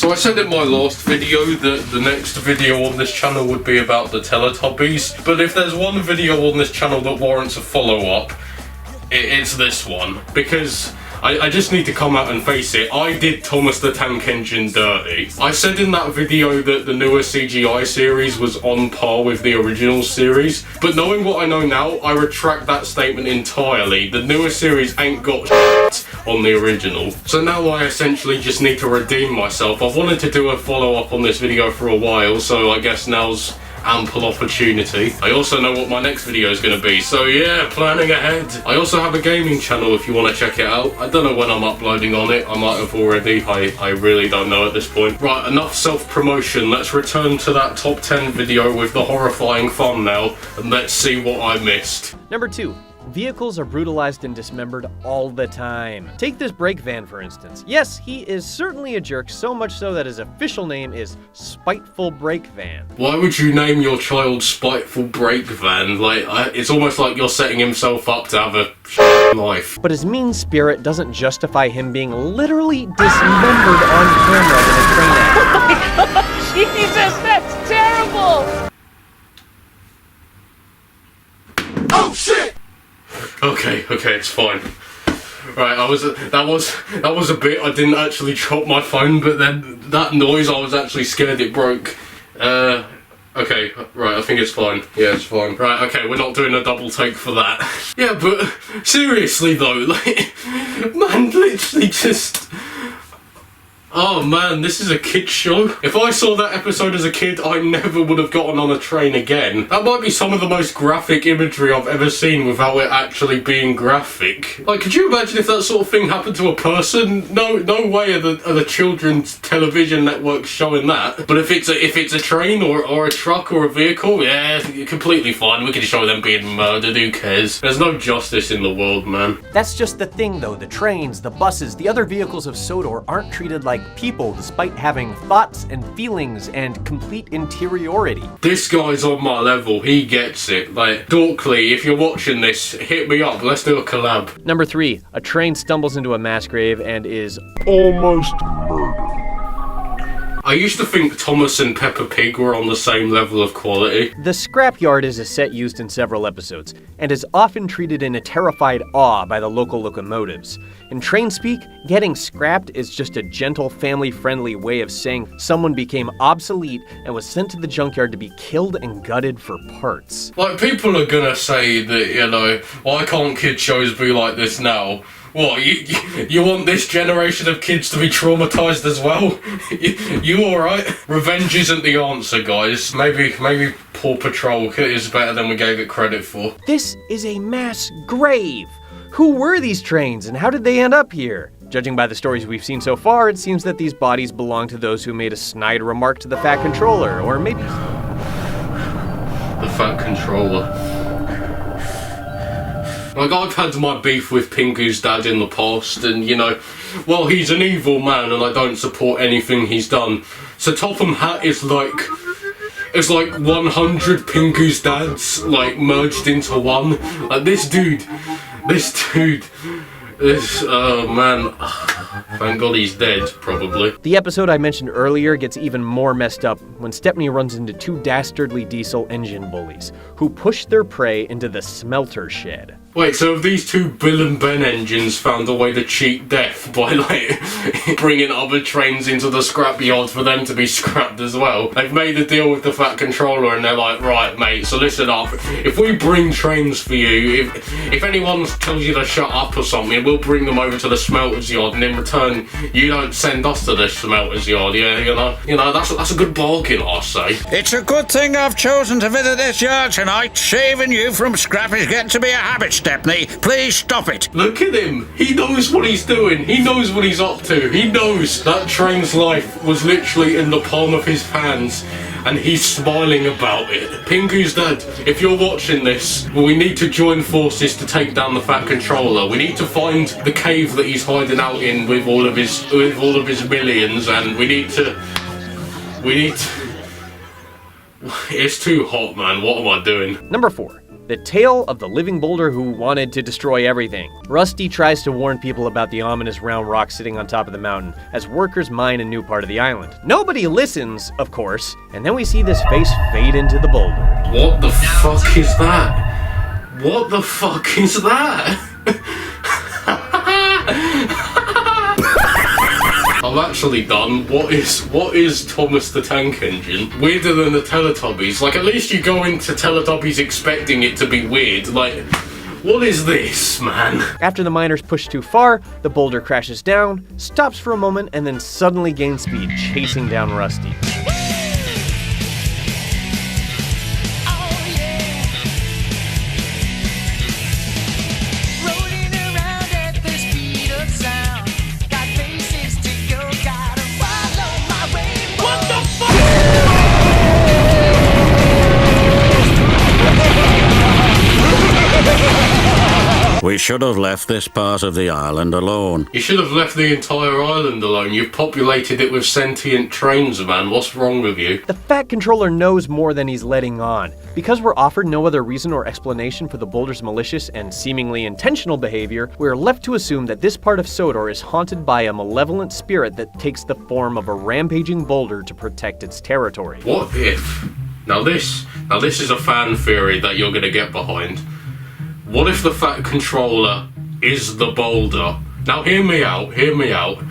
So I said in my last video that the next video on this channel would be about the Teletubbies, but if there's one video on this channel that warrants a follow-up, it's this one, because I just need to come out and face it. I did Thomas the Tank Engine dirty. I said in that video that the newer CGI series was on par with the original series, but knowing what I know now, I retract that statement entirely. The newer series ain't got shit on the original. So now I essentially just need to redeem myself. I've wanted to do a follow-up on this video for a while, so I guess now's ample opportunity. I also know what my next video is going to be, so yeah, planning ahead. I also have a gaming channel if you want to check it out. I don't know when I'm uploading on it. I might have already. I really don't know at this point. Right, enough self-promotion. Let's return to that top 10 video with the horrifying thumbnail, and let's see what I missed. Number 2. Vehicles are brutalized and dismembered all the time. Take this brake van, for instance. Yes, he is certainly a jerk, so much so that his official name is Spiteful Brake Van. Why would you name your child Spiteful Brake Van? Like, it's almost like you're setting himself up to have a life. But his mean spirit doesn't justify him being literally dismembered on camera in a train accident. Oh my god, Jesus, that's terrible! Oh shit! Okay, it's fine. Right, that was a bit. I didn't actually drop my phone, but then that noise, I was actually scared it broke. Okay, right, I think it's fine. Yeah, it's fine. Right, okay, we're not doing a double take for that. Yeah, but seriously though, like, man, literally just. Oh man, this is a kid's show. If I saw that episode as a kid, I never would have gotten on a train again. That might be some of the most graphic imagery I've ever seen without it actually being graphic. Like, could you imagine if that sort of thing happened to a person? No way are the children's television networks showing that. But if it's a train or a truck or a vehicle, yeah, completely fine. We can show them being murdered, who cares? There's no justice in the world, man. That's just the thing though, the trains, the buses, the other vehicles of Sodor aren't treated like people despite having thoughts and feelings and complete interiority. This guy's on my level, he gets it. Like, Dorkly, if you're watching this, hit me up, let's do a collab. Number 3, a train stumbles into a mass grave and is almost murdered. I used to think Thomas and Peppa Pig were on the same level of quality. The scrapyard is a set used in several episodes, and is often treated in a terrified awe by the local locomotives. In train speak, getting scrapped is just a gentle, family-friendly way of saying someone became obsolete and was sent to the junkyard to be killed and gutted for parts. Like, people are gonna say that, you know, why can't kid shows be like this now? What, you want this generation of kids to be traumatized as well? You alright? Revenge isn't the answer, guys. Maybe Paw Patrol is better than we gave it credit for. This is a mass grave! Who were these trains and how did they end up here? Judging by the stories we've seen so far, it seems that these bodies belong to those who made a snide remark to the Fat Controller, or maybe... The Fat Controller. Like, I've had my beef with Pingu's dad in the past, and, you know, well, he's an evil man and I don't support anything he's done. So Topham Hatt is like... It's like 100 Pingu's dads, like, merged into one. Like, this dude, oh man, thank God he's dead, probably. The episode I mentioned earlier gets even more messed up when Stepney runs into 2 dastardly diesel engine bullies, who push their prey into the smelter shed. Wait, so have these 2 Bill and Ben engines found a way to cheat death by, like, bringing other trains into the scrapyard for them to be scrapped as well? They've made a deal with the Fat Controller and they're like, right, mate, so listen up. If we bring trains for you, if anyone tells you to shut up or something, we'll bring them over to the smelter's yard, and in return, you don't send us to the smelter's yard, yeah, you know, that's a good bargain, I say. It's a good thing I've chosen to visit this yard tonight. Saving you from scrap is getting to be a habit, Stepney. Please stop it. Look at him. He knows what he's doing. He knows what he's up to. He knows that train's life was literally in the palm of his hands, and he's smiling about it. Pingu's dad, if you're watching this, well, we need to join forces to take down the Fat Controller. We need to find the cave that he's hiding out in with all of his millions, and we need to. It's too hot, man. What am I doing? Number 4. the tale of the Living Boulder who wanted to destroy everything. Rusty tries to warn people about the ominous round rock sitting on top of the mountain as workers mine a new part of the island. Nobody listens, of course, and then we see this face fade into the boulder. What the fuck is that? What the fuck is that? I'm actually done. What is Thomas the Tank Engine? Weirder than the Teletubbies. Like, at least you go into Teletubbies expecting it to be weird. Like, what is this, man? After the miners push too far, the boulder crashes down, stops for a moment, and then suddenly gains speed, chasing down Rusty. We should have left this part of the island alone. You should have left the entire island alone. You've populated it with sentient trains, man. What's wrong with you? The Fat Controller knows more than he's letting on. Because we're offered no other reason or explanation for the boulder's malicious and seemingly intentional behavior, we're left to assume that this part of Sodor is haunted by a malevolent spirit that takes the form of a rampaging boulder to protect its territory. What if... Now this is a fan theory that you're gonna get behind. What if the Fat Controller is the boulder? Now hear me out.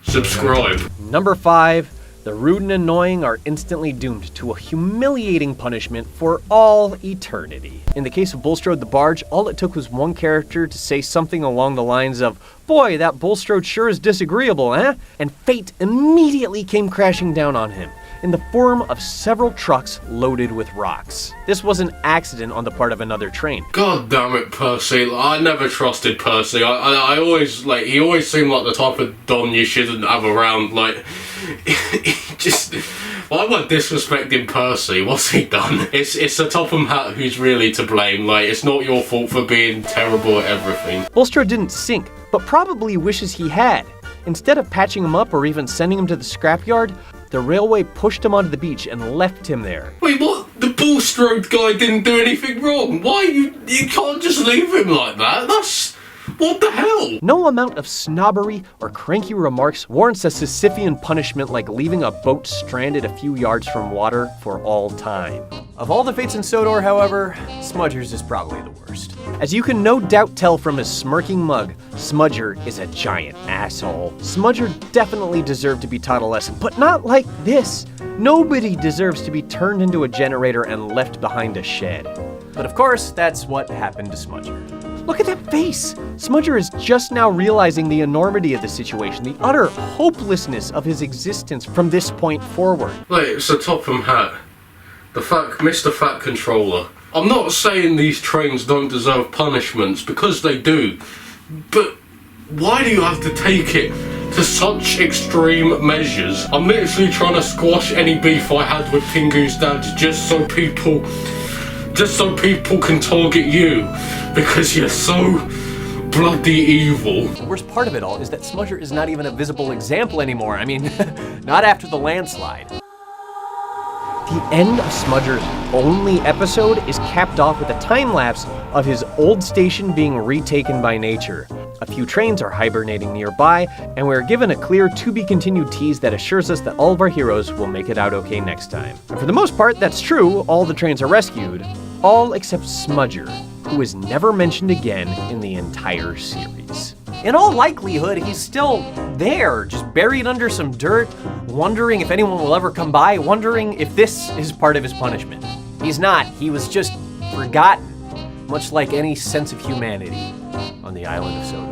Subscribe. Number 5. The rude and annoying are instantly doomed to a humiliating punishment for all eternity. In the case of Bulstrode the Barge, all it took was one character to say something along the lines of, "Boy, that Bulstrode sure is disagreeable, eh?" And fate immediately came crashing down on him, in the form of several trucks loaded with rocks. This was an accident on the part of another train. God damn it, Percy. I never trusted Percy. I always, he always seemed like the type of don you shouldn't have around. Why am I disrespecting Percy? What's he done? It's the Topham Hatt who's really to blame. It's not your fault for being terrible at everything. Bulstrode didn't sink, but probably wishes he had. Instead of patching him up or even sending him to the scrapyard, the railway pushed him onto the beach and left him there. Wait, what? The Bulstrode guy didn't do anything wrong? Why? You can't just leave him like that. What the hell? No amount of snobbery or cranky remarks warrants a Sisyphean punishment like leaving a boat stranded a few yards from water for all time. Of all the fates in Sodor, however, Smudger's is probably the worst. As you can no doubt tell from his smirking mug, Smudger is a giant asshole. Smudger definitely deserved to be taught a lesson, but not like this. Nobody deserves to be turned into a generator and left behind a shed. But of course, that's what happened to Smudger. Look at that face! Smudger is just now realizing the enormity of the situation, the utter hopelessness of his existence from this point forward. It's the Topham Hatt. Mr. Fat Controller. I'm not saying these trains don't deserve punishments, because they do. But why do you have to take it to such extreme measures? I'm literally trying to squash any beef I had with Pingu's dad just so people can target you, because you're so bloody evil. The worst part of it all is that Smudger is not even a visible example anymore. I mean, not after the landslide. The end of Smudger's only episode is capped off with a time-lapse of his old station being retaken by nature. A few trains are hibernating nearby, and we're given a clear to-be-continued tease that assures us that all of our heroes will make it out okay next time. And for the most part, that's true. All the trains are rescued, all except Smudger, who is never mentioned again in the entire series. In all likelihood, he's still there, just buried under some dirt, wondering if anyone will ever come by, wondering if this is part of his punishment. He's not. He was just forgotten, much like any sense of humanity on the island of Sodor.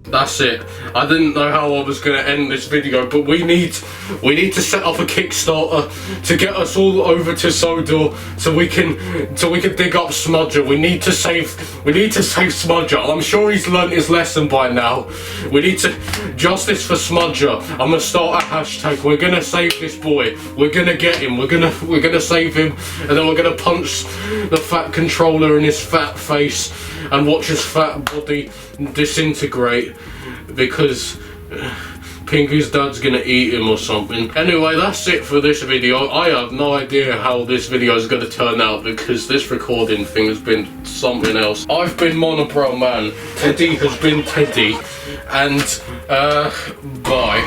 That's it. I didn't know how I was going to end this video, but we need to set up a Kickstarter to get us all over to Sodor so we can dig up Smudger. We need to save Smudger. I'm sure he's learnt his lesson by now. We need to justice for Smudger. I'm gonna start a hashtag. We're gonna save this boy. We're gonna get him. We're gonna save him, and then we're gonna punch the Fat Controller in his fat face and watch his fat body disintegrate, because Pinky's dad's gonna eat him or something. Anyway, that's it for this video. I have no idea how this video is gonna turn out because this recording thing has been something else. I've been Monobrow Man. Teddy has been Teddy. And, bye.